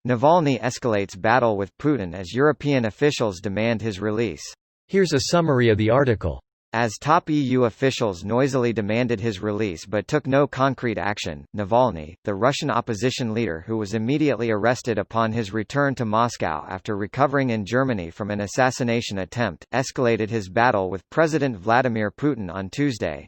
Navalny escalates battle with Putin as European officials demand his release. Here's a summary of the article. As top EU officials noisily demanded his release but took no concrete action, Navalny, the Russian opposition leader who was immediately arrested upon his return to Moscow after recovering in Germany from an assassination attempt, escalated his battle with President Vladimir Putin on Tuesday.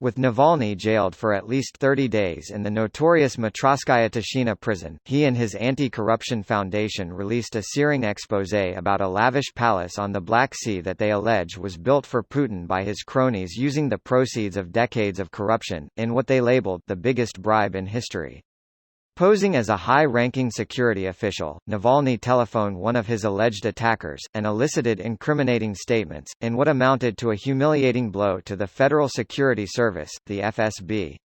With Navalny jailed for at least 30 days in the notorious Matrosskaya Tishina prison, he and his Anti-Corruption Foundation released a searing exposé about a lavish palace on the Black Sea that they allege was built for Putin by his cronies using the proceeds of decades of corruption, in what they labeled the biggest bribe in history. Posing as a high-ranking security official, Navalny telephoned one of his alleged attackers, and elicited incriminating statements, in what amounted to a humiliating blow to the Federal Security Service, the FSB.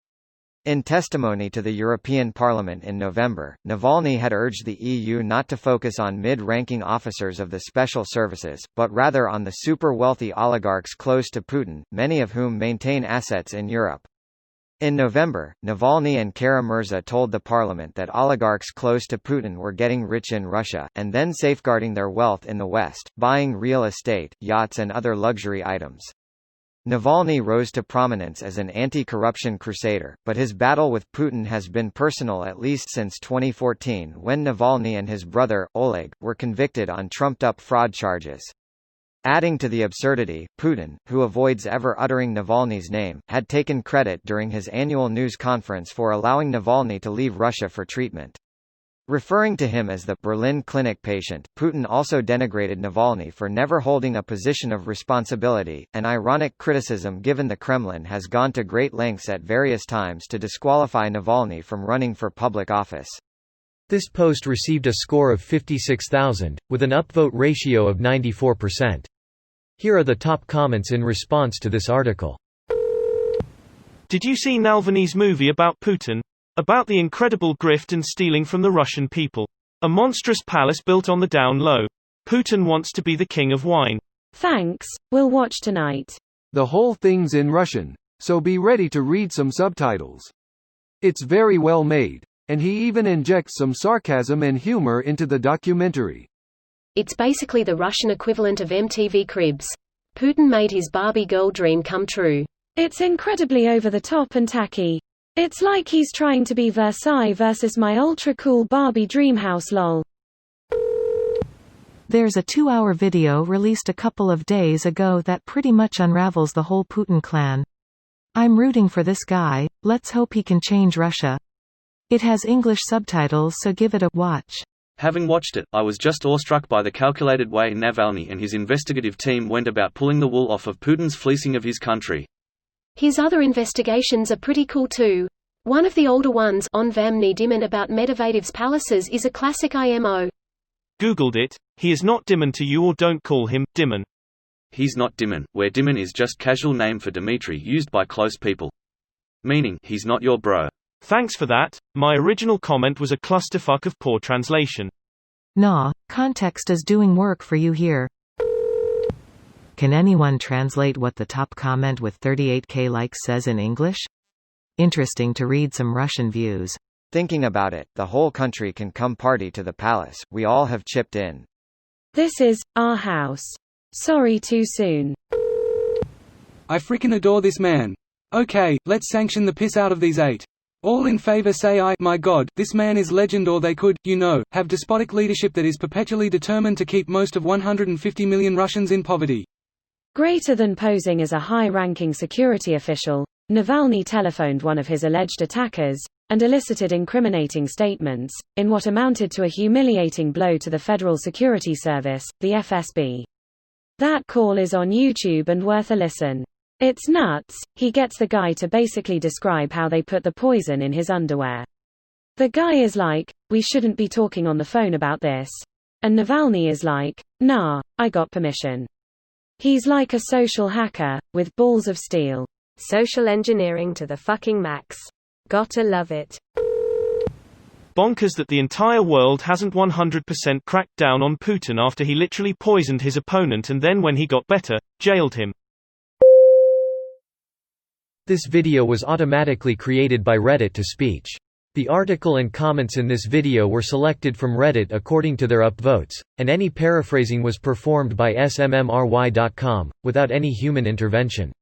In testimony to the European Parliament in November, Navalny had urged the EU not to focus on mid-ranking officers of the special services, but rather on the super-wealthy oligarchs close to Putin, many of whom maintain assets in Europe. In November, Navalny and Kara-Murza told the parliament that oligarchs close to Putin were getting rich in Russia, and then safeguarding their wealth in the West, buying real estate, yachts and other luxury items. Navalny rose to prominence as an anti-corruption crusader, but his battle with Putin has been personal at least since 2014 when Navalny and his brother, Oleg, were convicted on trumped-up fraud charges. Adding to the absurdity, Putin, who avoids ever uttering Navalny's name, had taken credit during his annual news conference for allowing Navalny to leave Russia for treatment. Referring to him as the Berlin clinic patient, Putin also denigrated Navalny for never holding a position of responsibility, an ironic criticism given the Kremlin has gone to great lengths at various times to disqualify Navalny from running for public office. This post received a score of 56,000, with an upvote ratio of 94%. Here are the top comments in response to this article. Did you see Navalny's movie about Putin? About the incredible grift and stealing from the Russian people. A monstrous palace built on the down low. Putin wants to be the king of wine. Thanks, we'll watch tonight. The whole thing's in Russian, so be ready to read some subtitles. It's very well made, and he even injects some sarcasm and humor into the documentary. It's basically the Russian equivalent of MTV Cribs. Putin made his Barbie girl dream come true. It's incredibly over the top and tacky. It's like he's trying to be Versailles versus my ultra-cool Barbie dreamhouse lol. There's a 2-hour video released a couple of days ago that pretty much unravels the whole Putin clan. I'm rooting for this guy, let's hope he can change Russia. It has English subtitles, so give it a watch. Having watched it, I was just awestruck by the calculated way Navalny and his investigative team went about pulling the wool off of Putin's fleecing of his country. His other investigations are pretty cool too. One of the older ones, On Vamny Dimin about Medvedev's palaces, is a classic IMO. Googled it. He is not Dimon to you, or don't call him Dimon. He's not Dimon, where Dimon is just casual name for Dmitry used by close people. Meaning, he's not your bro. Thanks for that. My original comment was a clusterfuck of poor translation. Nah, context is doing work for you here. Can anyone translate what the top comment with 38k likes says in English? Interesting to read some Russian views. Thinking about it, the whole country can come party to the palace, we all have chipped in. This is our house. Sorry too soon. I freaking adore this man. Okay, let's sanction the piss out of these 8. All in favor say aye. My god, this man is legend, or they could, have despotic leadership that is perpetually determined to keep most of 150 million Russians in poverty. Greater than posing as a high-ranking security official, Navalny telephoned one of his alleged attackers, and elicited incriminating statements, in what amounted to a humiliating blow to the Federal Security Service, the FSB. That call is on YouTube and worth a listen. It's nuts. He gets the guy to basically describe how they put the poison in his underwear. The guy is like, we shouldn't be talking on the phone about this. And Navalny is like, nah, I got permission. He's like a social hacker, with balls of steel. Social engineering to the fucking max. Gotta love it. Bonkers that the entire world hasn't 100% cracked down on Putin after he literally poisoned his opponent and then when he got better, jailed him. This video was automatically created by Reddit to speech. The article and comments in this video were selected from Reddit according to their upvotes, and any paraphrasing was performed by smmry.com, without any human intervention.